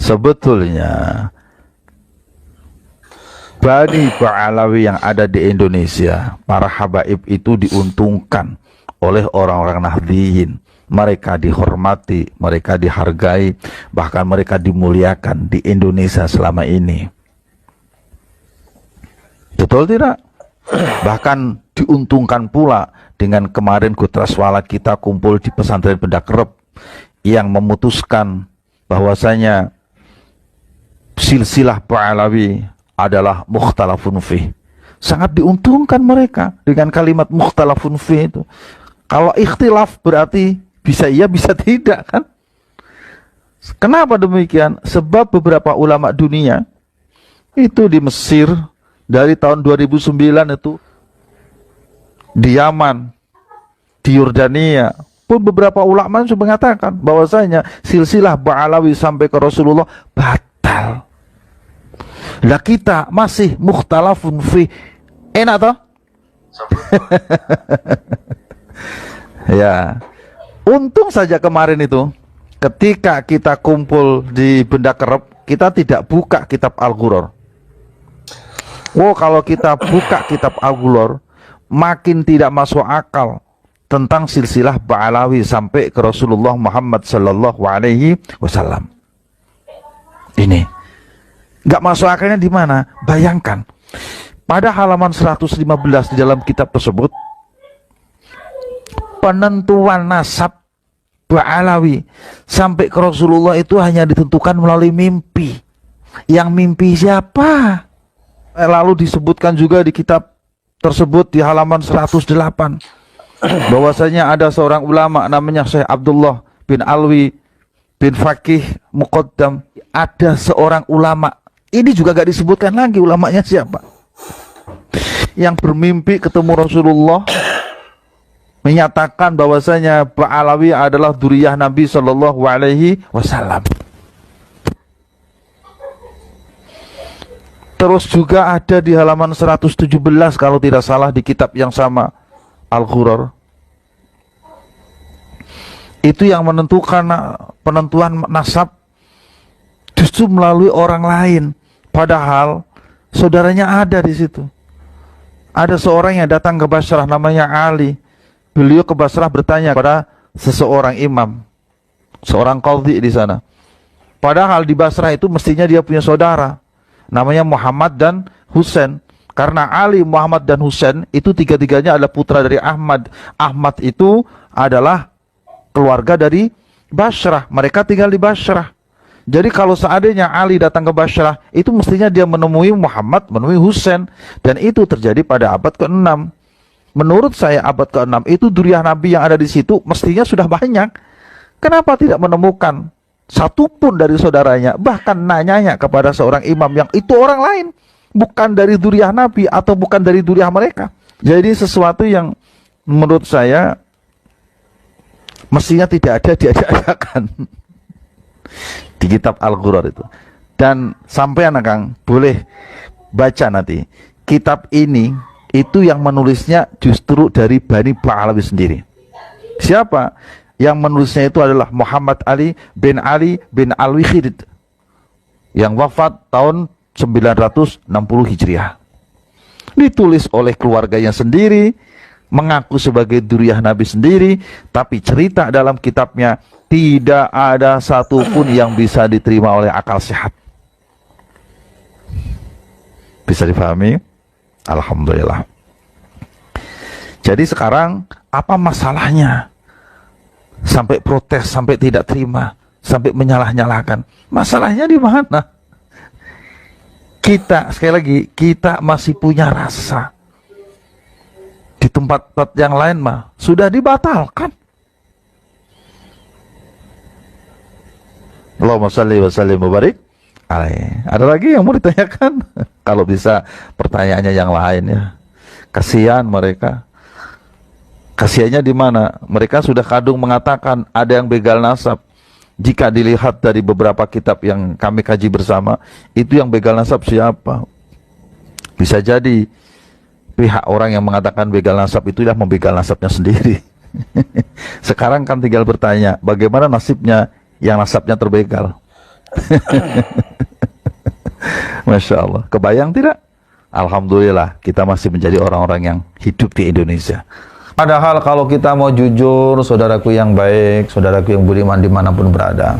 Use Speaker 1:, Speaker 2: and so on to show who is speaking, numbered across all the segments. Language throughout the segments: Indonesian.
Speaker 1: Sebetulnya Bani Ba'alawi yang ada di Indonesia, para habaib itu diuntungkan oleh orang-orang Nahdliyin. Mereka dihormati, mereka dihargai, bahkan mereka dimuliakan di Indonesia selama ini. Betul tidak? Bahkan diuntungkan pula dengan kemarin Gutraswala kita kumpul di pesantren Bedakrep yang memutuskan bahwasanya silsilah Ba'alawi adalah mukhtalafun fih. Sangat diuntungkan mereka dengan kalimat mukhtalafun fih itu. Kalau ikhtilaf berarti bisa iya bisa tidak kan? Kenapa demikian? Sebab beberapa ulama dunia itu di Mesir dari tahun 2009 itu, di Yaman, di Yordania pun beberapa ulama sudah mengatakan bahwasanya silsilah Ba'alawi sampai ke Rasulullah batal. Lah kita masih mukhtalafun fi. Enak toh? Ya. Untung saja kemarin itu ketika kita kumpul di Bedakrep, kita tidak buka kitab Al-Ghurar. Wow, kalau kita buka kitab Al-Ghurar, makin tidak masuk akal tentang silsilah Ba'alawi sampai ke Rasulullah Muhammad sallallahu alaihi wasallam. Ini nggak masuk akalnya di mana? Bayangkan, pada halaman 115 di dalam kitab tersebut, penentuan nasab Ba'alawi sampai ke Rasulullah itu hanya ditentukan melalui mimpi. Yang mimpi siapa? Lalu disebutkan juga di kitab tersebut di halaman 108 bahwasanya ada seorang ulama namanya Syekh Abdullah bin Alwi bin Faqih Muqaddam. Ada seorang ulama, ini juga gak disebutkan lagi ulamanya siapa, yang bermimpi ketemu Rasulullah, menyatakan bahwasanya Ba'alawi adalah dzurriyyah Nabi Shallallahu Alaihi Wasallam. Terus juga ada di halaman 117 kalau tidak salah di kitab yang sama, Al-Ghurar. Itu yang menentukan penentuan nasab justru melalui orang lain, padahal saudaranya ada di situ. Ada seorang yang datang ke Basrah namanya Ali. Beliau ke Basrah bertanya kepada seseorang imam, seorang qadhi di sana. Padahal di Basrah itu mestinya dia punya saudara, namanya Muhammad dan Husain. Karena Ali, Muhammad dan Husain itu tiga-tiganya adalah putra dari Ahmad. Ahmad itu adalah keluarga dari Basrah. Mereka tinggal di Basrah. Jadi kalau seandainya Ali datang ke Basrah, itu mestinya dia menemui Muhammad, menemui Husain. Dan itu terjadi pada abad ke-6. Menurut saya abad ke-6 itu dzurriyyah Nabi yang ada di situ mestinya sudah banyak. Kenapa tidak menemukan satupun dari saudaranya? Bahkan nanyanya kepada seorang imam yang itu orang lain, bukan dari dzurriyyah Nabi atau bukan dari dzurriyyah mereka. Jadi sesuatu yang menurut saya mestinya tidak ada diajak-ajakan di kitab Al-Ghurar itu. Dan sampean Kang boleh baca nanti kitab ini. Itu yang menulisnya justru dari Bani Ba'alawi sendiri. Siapa? Yang menulisnya itu adalah Muhammad Ali bin Alwi-Khidid yang wafat tahun 960 Hijriah. Ditulis oleh keluarganya sendiri, mengaku sebagai dzurriyyah Nabi sendiri, tapi cerita dalam kitabnya tidak ada satupun yang bisa diterima oleh akal sehat. Bisa dipahami? Alhamdulillah. Jadi sekarang apa masalahnya? Sampai protes, sampai tidak terima, sampai menyalah-nyalahkan. Masalahnya di mana? Kita, sekali lagi, kita masih punya rasa. Di tempat-tempat yang lain mah sudah dibatalkan. Allahumma shalli wa sallim wa barik. Ada lagi yang mau ditanyakan? Kalau bisa pertanyaannya yang lain ya. Kasihan mereka. Kasihannya di mana? Mereka sudah kadung mengatakan ada yang begal nasab. Jika dilihat dari beberapa kitab yang kami kaji bersama, itu yang begal nasab siapa? Bisa jadi pihak orang yang mengatakan begal nasab itu yang membegal nasabnya sendiri. Sekarang kan tinggal bertanya, bagaimana nasibnya yang nasabnya terbegal? Masya Allah. Kebayang tidak? Alhamdulillah kita masih menjadi orang-orang yang hidup di Indonesia. Padahal kalau kita mau jujur, saudaraku yang baik, saudaraku yang budiman dimanapun berada,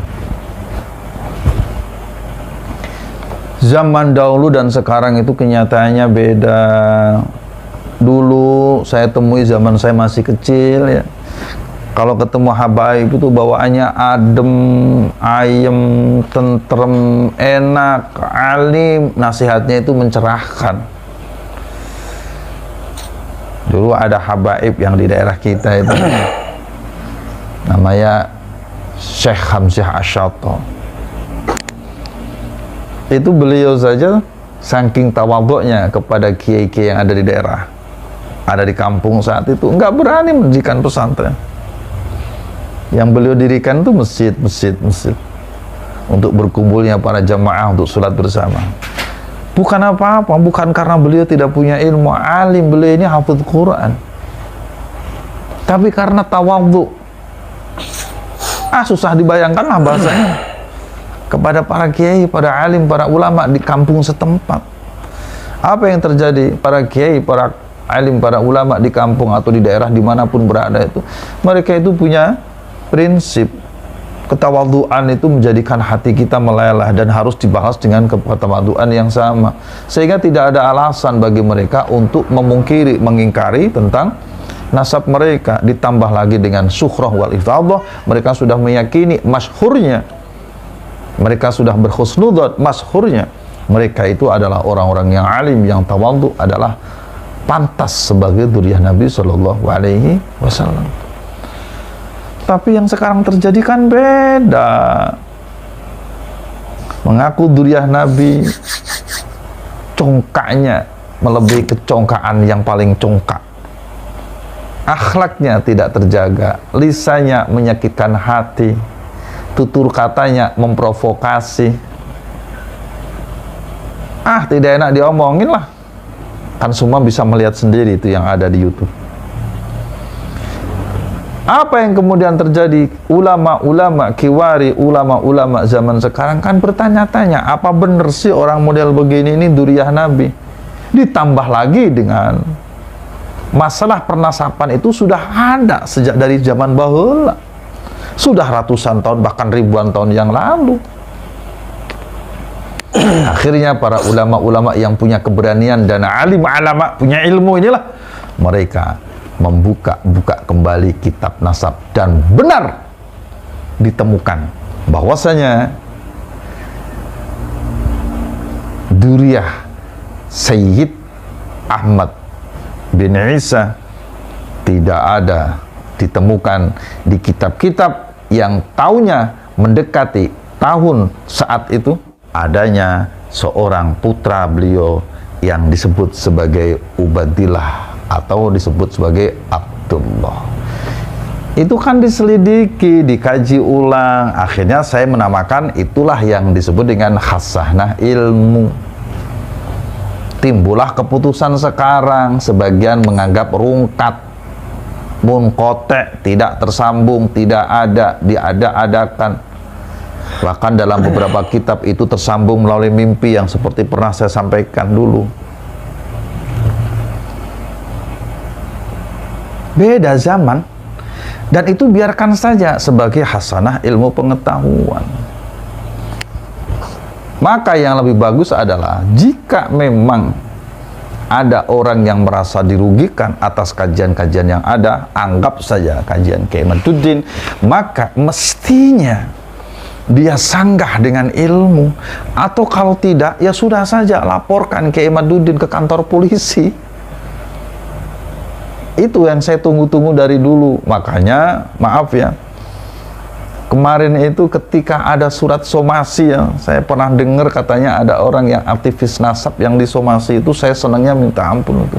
Speaker 1: zaman dahulu dan sekarang itu kenyataannya beda. Dulu saya temui zaman saya masih kecil ya, kalau ketemu habaib itu bawaannya adem, ayem, tentrem, enak, alim, nasihatnya itu mencerahkan. Dulu ada habaib yang di daerah kita itu namanya Syekh Hamzah Ash-Shato. Itu beliau saja saking tawadhu'nya kepada kiai-kiai yang ada di daerah, ada di kampung saat itu, nggak berani mendirikan pesantren. Yang beliau dirikan itu masjid untuk berkumpulnya para jamaah untuk sholat bersama. Bukan apa-apa, bukan karena beliau tidak punya ilmu, alim, beliau ini hafidz Quran, tapi karena tawadhu. Susah dibayangkan lah bahasanya kepada para kiai, para alim, para ulama di kampung setempat. Apa yang terjadi? Para kiai, para alim, para ulama di kampung atau di daerah dimanapun berada itu, mereka itu punya prinsip ketawadhuan itu menjadikan hati kita meleleh dan harus dibahas dengan ketawadhuan yang sama, sehingga tidak ada alasan bagi mereka untuk memungkiri, mengingkari tentang nasab mereka. Ditambah lagi dengan syukhrah wal iftadah, mereka sudah meyakini masyhurnya, mereka sudah berhusnudzon masyhurnya mereka itu adalah orang-orang yang alim, yang tawadhu, adalah pantas sebagai dzurriyyah Nabi Shallallahu Alaihi Wasallam. Tapi yang sekarang terjadi kan beda. Mengaku dzurriyyah Nabi, congkaknya melebihi kecongkaan yang paling congkak. Akhlaknya tidak terjaga, lisannya menyakitkan hati, tutur katanya memprovokasi. Tidak enak diomongin lah. Kan semua bisa melihat sendiri itu yang ada di YouTube. Apa yang kemudian terjadi? Ulama-ulama kiwari, ulama-ulama zaman sekarang kan bertanya-tanya, apa benar sih orang model begini ini dzurriyyah Nabi? Ditambah lagi dengan masalah pernasaban itu sudah ada sejak dari zaman bahula, sudah ratusan tahun bahkan ribuan tahun yang lalu. Akhirnya para ulama-ulama yang punya keberanian dan alim alama punya ilmu inilah, mereka membuka kembali kitab nasab dan benar ditemukan bahwasanya dzurriyyah Sayyid Ahmad bin Isa tidak ada ditemukan di kitab-kitab yang tahunnya mendekati tahun saat itu. Adanya seorang putra beliau yang disebut sebagai Ubadillah atau disebut sebagai Abdullah. Itu kan diselidiki, dikaji ulang, akhirnya saya menamakan itulah yang disebut dengan khasanah ilmu. Timbullah keputusan sekarang, sebagian menganggap rungkat, munqati', tidak tersambung, tidak ada, diada-adakan. Bahkan dalam beberapa kitab itu tersambung melalui mimpi yang seperti pernah saya sampaikan dulu. Beda zaman, dan itu biarkan saja sebagai hasanah ilmu pengetahuan. Maka yang lebih bagus adalah jika memang ada orang yang merasa dirugikan atas kajian-kajian yang ada, anggap saja kajian Kiai Imaduddin, maka mestinya dia sanggah dengan ilmu, atau kalau tidak ya sudah saja laporkan Kiai Imaduddin ke kantor polisi. Itu yang saya tunggu-tunggu dari dulu. Makanya maaf ya, kemarin itu ketika ada surat somasi ya, saya pernah dengar katanya ada orang yang aktivis nasab yang disomasi itu, saya senangnya minta ampun itu.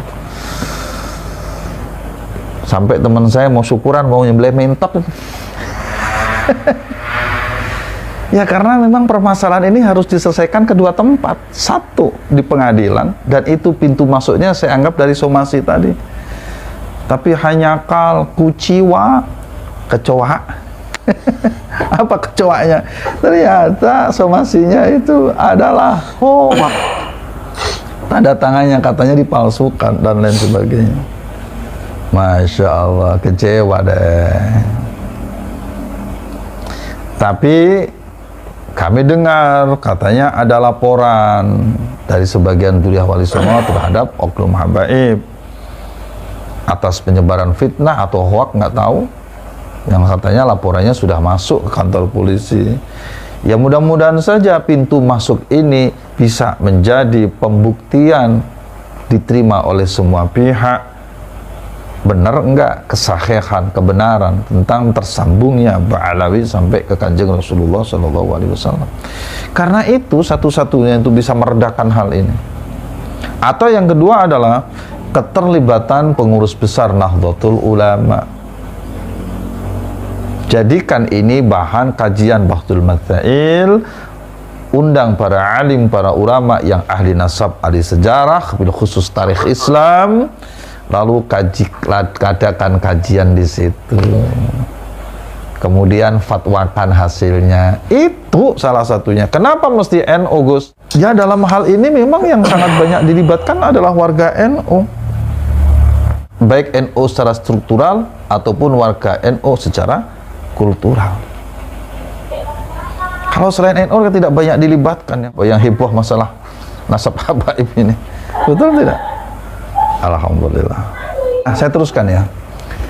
Speaker 1: Sampai teman saya mau syukuran, mau nyembelih mentok. Ya karena memang permasalahan ini harus diselesaikan kedua tempat. Satu di pengadilan, dan itu pintu masuknya saya anggap dari somasi tadi. Tapi hanya kal kuciwa kecoa Apa kecoanya? Ternyata somasinya itu adalah hoax. Tanda tangannya katanya dipalsukan dan lain sebagainya. Masya Allah, kecewa deh. Tapi kami dengar katanya ada laporan dari sebagian Duriah Wali Songo terhadap oknum habaib atas penyebaran fitnah atau hoak, nggak tahu, yang katanya laporannya sudah masuk ke kantor polisi. Ya mudah-mudahan saja pintu masuk ini bisa menjadi pembuktian diterima oleh semua pihak. Benar enggak kesahihan, kebenaran tentang tersambungnya Ba'alawi sampai ke Kanjeng Rasulullah SAW. Karena itu satu-satunya itu bisa meredakan hal ini. Atau yang kedua adalah keterlibatan pengurus besar Nahdlatul Ulama. Jadikan ini bahan kajian Bahthul Matsail, undang para alim, para ulama yang ahli nasab, ahli sejarah, bil khusus tarikh Islam, lalu adakan kajian di situ, kemudian fatwakan hasilnya. Itu salah satunya. Kenapa mesti NU, Gus? Ya dalam hal ini memang yang sangat banyak dilibatkan adalah warga NU, baik NU secara struktural ataupun warga NU secara kultural. Kalau selain NU tidak banyak dilibatkan yang heboh masalah nasab habaib ini, betul tidak? Alhamdulillah. Nah, saya teruskan ya.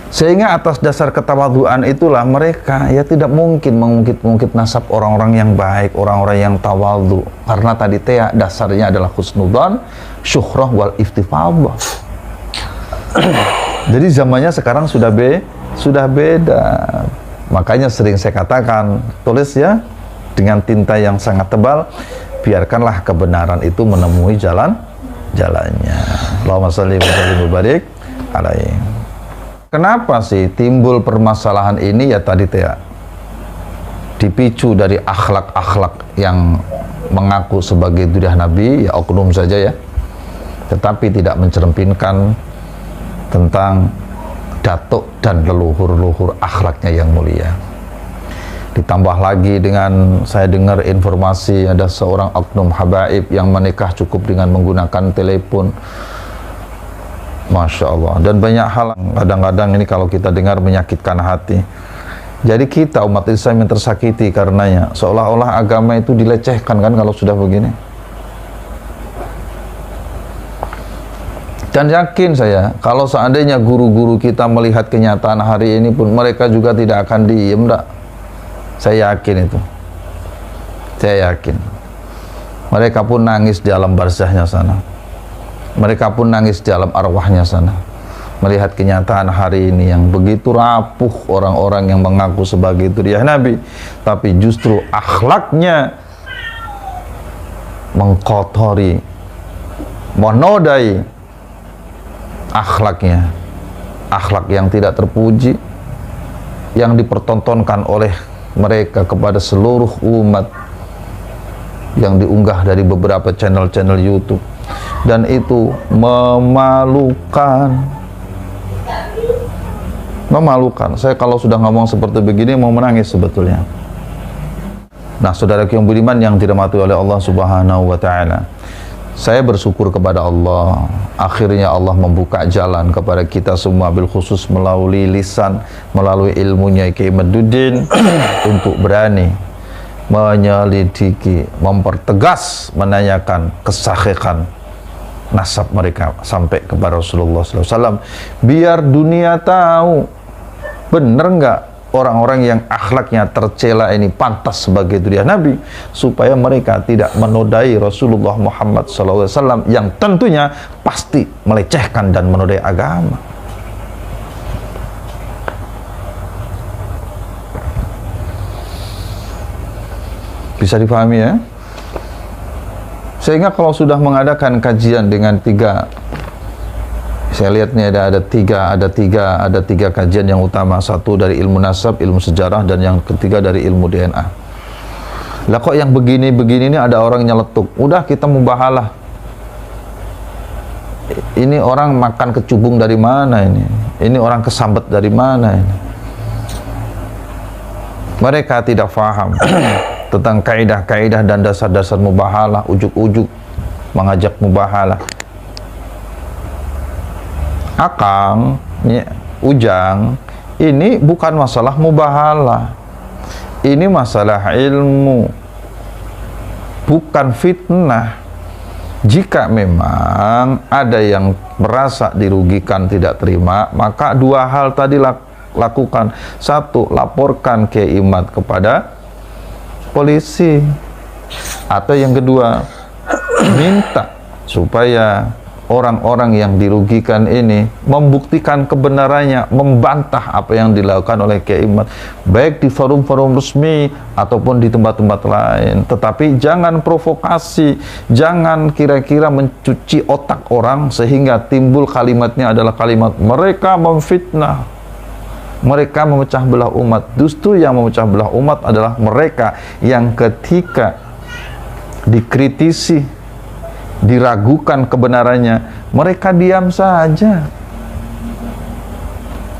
Speaker 1: Sehingga atas dasar ketawaduan itulah mereka ya tidak mungkin mengungkit-ungkit nasab orang-orang yang baik, orang-orang yang tawadhu. Karena tadi dasarnya adalah husnudzan, syuhrah wal iftifadhah. Jadi zamannya sekarang sudah beda. Makanya sering saya katakan, tulis ya dengan tinta yang sangat tebal, biarkanlah kebenaran itu menemui jalannya. Allahumma shalli wa sallim wa barik alaihi. Kenapa sih timbul permasalahan ini? Ya tadi dipicu dari akhlak-akhlak yang mengaku sebagai duriah Nabi, ya oknum saja ya, tetapi tidak mencerminkan tentang datuk dan leluhur-leluhur akhlaknya yang mulia. Ditambah lagi dengan saya dengar informasi ada seorang oknum habaib yang menikah cukup dengan menggunakan telepon. Masya Allah. Dan banyak hal kadang-kadang ini kalau kita dengar menyakitkan hati. Jadi kita umat Islam yang tersakiti karenanya. Seolah-olah agama itu dilecehkan kan kalau sudah begini. Dan yakin saya, kalau seandainya guru-guru kita melihat kenyataan hari ini pun, mereka juga tidak akan diem, enggak. Saya yakin itu. Saya yakin. Mereka pun nangis di alam barzahnya sana. Mereka pun nangis di alam arwahnya sana. Melihat kenyataan hari ini yang begitu rapuh orang-orang yang mengaku sebagai duriah Nabi, tapi justru akhlaknya mengkotori, menodai akhlaknya. Akhlak yang tidak terpuji, yang dipertontonkan oleh mereka kepada seluruh umat, yang diunggah dari beberapa channel-channel YouTube, dan itu memalukan. Saya kalau sudah ngomong seperti begini mau menangis sebetulnya. Nah, saudaraku yang budiman yang dirahmati oleh Allah Subhanahu wa taala, saya bersyukur kepada Allah, akhirnya Allah membuka jalan kepada kita semua, bil khusus melalui lisan, melalui ilmunya Kiai Maduddin untuk berani menyelidiki, mempertegas, menanyakan kesahihan nasab mereka sampai kepada Rasulullah SAW, biar dunia tahu benar nggak orang-orang yang akhlaknya tercela ini pantas sebagai duriah Nabi, supaya mereka tidak menodai Rasulullah Muhammad SAW yang tentunya pasti melecehkan dan menodai agama. Bisa dipahami ya? Sehingga kalau sudah mengadakan kajian dengan tiga, saya lihat nih ada tiga kajian yang utama. Satu dari ilmu nasab, ilmu sejarah, dan yang ketiga dari ilmu DNA. Lah kok yang begini-begini ini ada orang nyeletuk, udah kita mubahalah. Ini orang makan kecubung dari mana ini? Ini orang kesambet dari mana ini? Mereka tidak faham tentang kaidah-kaidah dan dasar-dasar mubahalah, ujuk-ujuk mengajak mubahalah. Akang, Ujang, ini bukan masalah mubahalah, ini masalah ilmu, bukan fitnah. Jika memang ada yang merasa dirugikan, tidak terima, maka dua hal tadi lakukan. Satu, laporkan Kiai kepada polisi. Atau yang kedua, minta supaya orang-orang yang dirugikan ini membuktikan kebenarannya, membantah apa yang dilakukan oleh Kiai baik di forum-forum resmi ataupun di tempat-tempat lain. Tetapi jangan provokasi, jangan kira-kira mencuci otak orang sehingga timbul kalimatnya adalah kalimat mereka memfitnah, mereka memecah belah umat. Justru yang memecah belah umat adalah mereka yang ketika dikritisi, diragukan kebenarannya, mereka diam saja.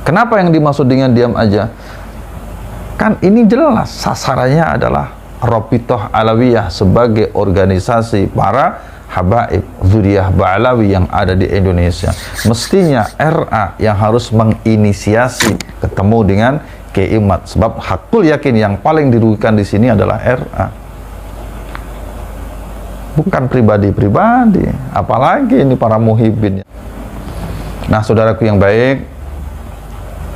Speaker 1: Kenapa yang dimaksud dengan diam aja? Kan ini jelas sasarannya adalah Rabithah Alawiyah sebagai organisasi para habaib Dzurriyyah Ba'alawi yang ada di Indonesia. Mestinya RA yang harus menginisiasi ketemu dengan Kiai sebab hakul yakin yang paling dirugikan di sini adalah RA, bukan pribadi-pribadi, apalagi ini para muhibin. Nah, saudaraku yang baik,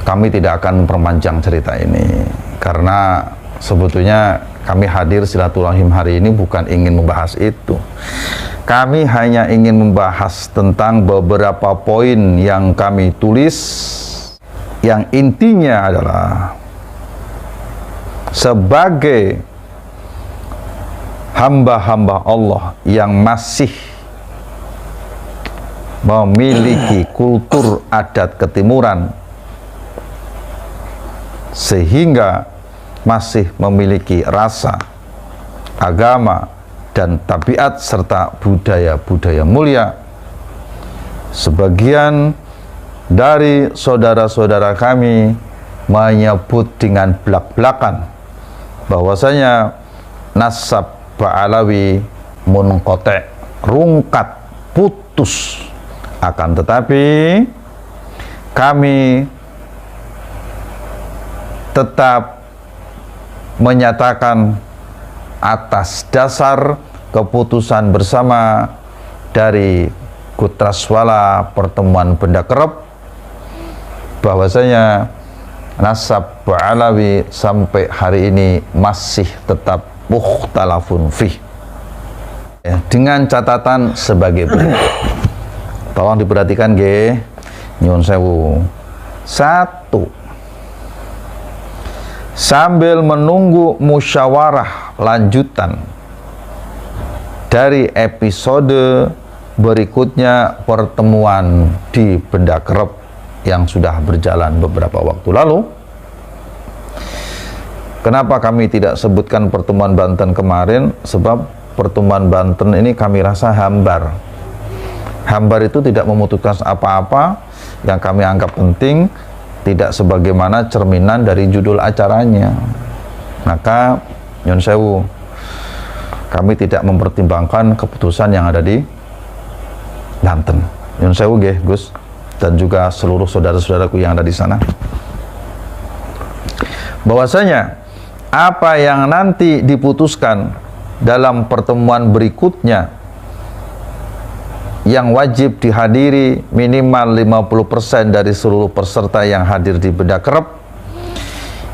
Speaker 1: kami tidak akan memperpanjang cerita ini karena sebetulnya kami hadir silaturahim hari ini bukan ingin membahas itu. Kami hanya ingin membahas tentang beberapa poin yang kami tulis, yang intinya adalah sebagai hamba-hamba Allah yang masih memiliki kultur adat ketimuran sehingga masih memiliki rasa, agama, dan tabiat serta budaya-budaya mulia. Sebagian dari saudara-saudara kami menyebut dengan belak-belakan bahwasanya nasab Ba'alawi munqati', rungkat, putus. Akan tetapi kami tetap menyatakan atas dasar keputusan bersama dari Kutraswala Pertemuan Benda Kerep bahwasanya nasab Ba'alawi sampai hari ini masih tetap mukhtalafun fih, ya, dengan catatan sebagai berikut. Tolong diperhatikan nggih, nyuwun sewu. 1. Sambil menunggu musyawarah lanjutan dari episode berikutnya pertemuan di Benda Kerep yang sudah berjalan beberapa waktu lalu. Kenapa kami tidak sebutkan pertemuan Banten kemarin? Sebab pertemuan Banten ini kami rasa hambar. Hambar itu tidak memutuskan apa-apa yang kami anggap penting, tidak sebagaimana cerminan dari judul acaranya. Maka nyun sewu, kami tidak mempertimbangkan keputusan yang ada di Banten. Nyun sewu nggih, Gus, dan juga seluruh saudara-saudaraku yang ada di sana. Bahwasanya apa yang nanti diputuskan dalam pertemuan berikutnya yang wajib dihadiri minimal 50% dari seluruh peserta yang hadir di Benda Kerep,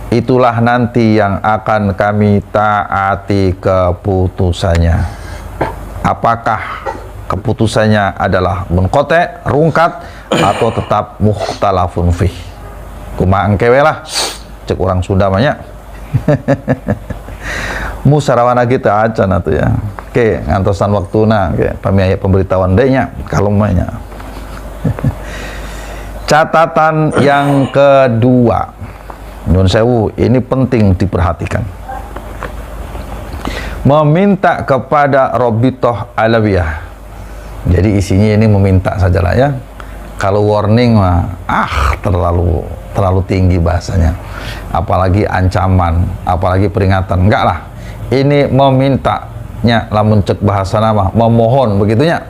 Speaker 1: itulah nanti yang akan kami taati keputusannya. Apakah keputusannya adalah munqati', rungkat, atau tetap mukhtalafun fih? Kumaha engkewe lah, cek orang Sunda banyak. Musarawana kita acan atuh ya. Oke, ngantosan waktuna, oke, pamiaya pemberitahuan dehnya kalau mahnya. Catatan yang kedua, nyun sewu, ini penting diperhatikan. Meminta kepada Rabithah Alawiyah. Jadi isinya ini meminta sajalah ya.
Speaker 2: Kalau warning mah terlalu tinggi bahasanya. Apalagi ancaman, apalagi peringatan. Enggak lah. Ini memintanya, lamun cek bahasa nama, memohon begitunya.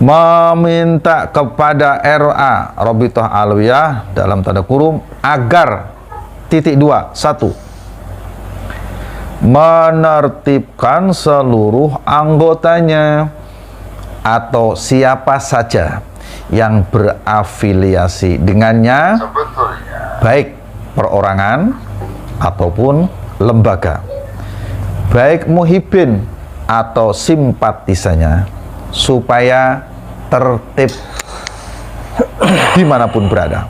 Speaker 2: Meminta kepada RA Rabithah Alawiyah dalam tanda kurung agar (2) menertibkan seluruh anggotanya atau siapa saja yang berafiliasi dengannya, baik perorangan ataupun lembaga, baik muhibbin atau simpatisannya, supaya tertib dimanapun berada,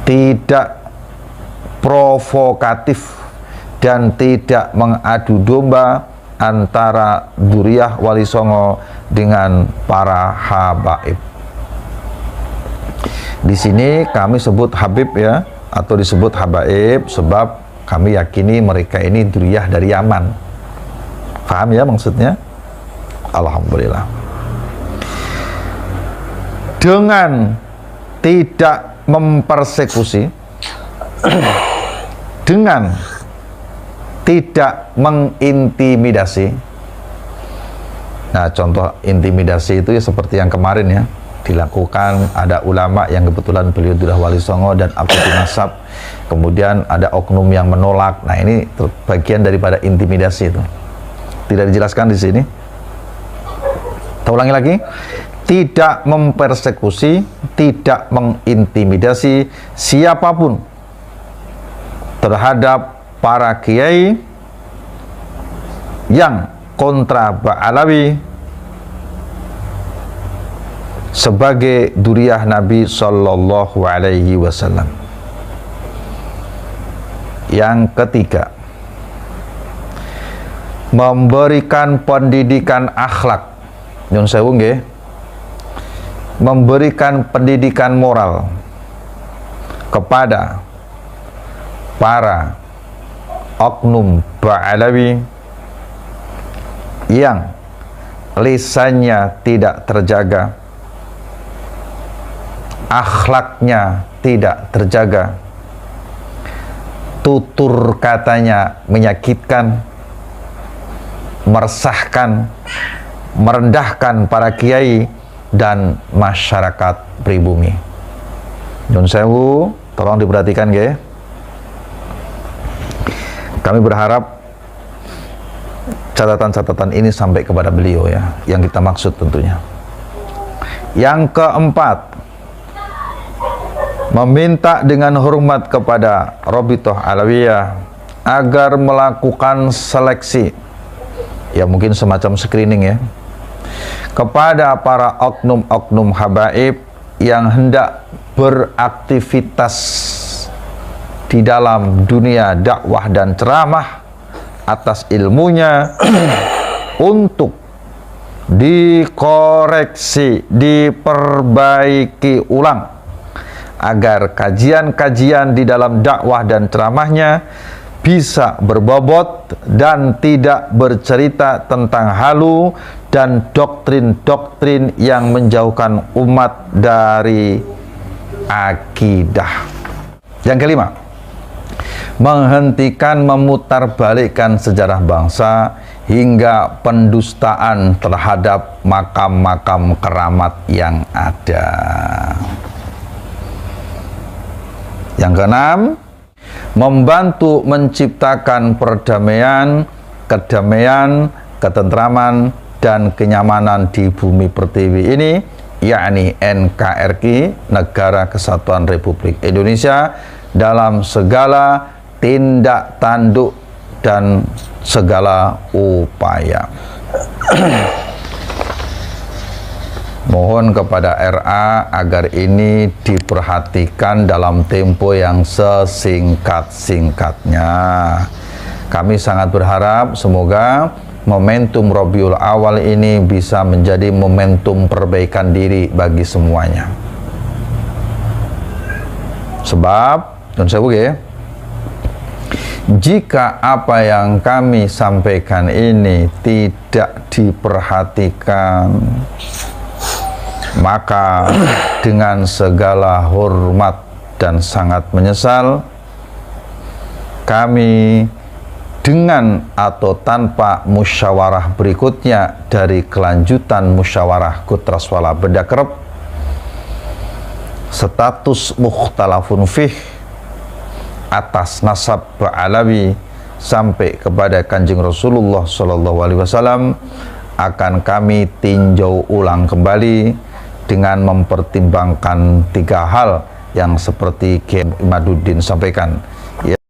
Speaker 2: tidak provokatif dan tidak mengadu domba antara Dzurriyyah Wali Songo dengan para habaib. Di sini kami sebut Habib ya, atau disebut habaib sebab kami yakini mereka ini dzurriyyah dari Yaman. Paham ya maksudnya? Alhamdulillah. Dengan tidak mempersekusi, dengan tidak mengintimidasi. Nah, contoh intimidasi itu ya seperti yang kemarin ya dilakukan, ada ulama yang kebetulan beliau sudah Wali Songo dan aktif nasab, kemudian ada oknum yang menolak. Nah, ini bagian daripada intimidasi itu. Tidak dijelaskan di sini. Kita ulangi lagi. Tidak mempersekusi, tidak mengintimidasi siapapun terhadap para kiai yang kontra Ba'alawi sebagai dzurriyyah Nabi Sallallahu Alaihi Wasallam. Yang ketiga, memberikan pendidikan akhlak, nyun sewu nggih, memberikan pendidikan moral kepada para oknum Ba'alawi yang lisannya tidak terjaga, akhlaknya tidak terjaga, tutur katanya menyakitkan, meresahkan, merendahkan para kiai dan masyarakat pribumi. Nyun sewu, tolong diperhatikan nggih. Kami berharap catatan-catatan ini sampai kepada beliau ya, yang kita maksud tentunya. Yang keempat, meminta dengan hormat kepada Rabithah Alawiyah agar melakukan seleksi, ya mungkin semacam screening ya, kepada para oknum-oknum habaib yang hendak beraktivitas di dalam dunia dakwah dan ceramah atas ilmunya untuk dikoreksi, diperbaiki ulang agar kajian-kajian di dalam dakwah dan ceramahnya bisa berbobot dan tidak bercerita tentang halu dan doktrin-doktrin yang menjauhkan umat dari akidah. Yang kelima, menghentikan memutarbalikkan sejarah bangsa hingga pendustaan terhadap makam-makam keramat yang ada. Yang keenam, membantu menciptakan perdamaian, kedamaian, ketentraman, dan kenyamanan di bumi pertiwi ini, yakni NKRI, Negara Kesatuan Republik Indonesia, dalam segala tindak tanduk dan segala upaya. Mohon kepada RA agar ini diperhatikan dalam tempo yang sesingkat-singkatnya. Kami sangat berharap semoga momentum Rabiul Awal ini bisa menjadi momentum perbaikan diri bagi semuanya. Sebab dan saya ya, jika apa yang kami sampaikan ini tidak diperhatikan, Maka dengan segala hormat dan sangat menyesal, kami dengan atau tanpa musyawarah berikutnya dari kelanjutan musyawarah Kutraswala Benda Kerep, status mukhtalafun fih atas nasab Ba'alawi sampai kepada Kanjeng Rasulullah SAW akan kami tinjau ulang kembali dengan mempertimbangkan 3 hal yang seperti Kiai Imaduddin sampaikan.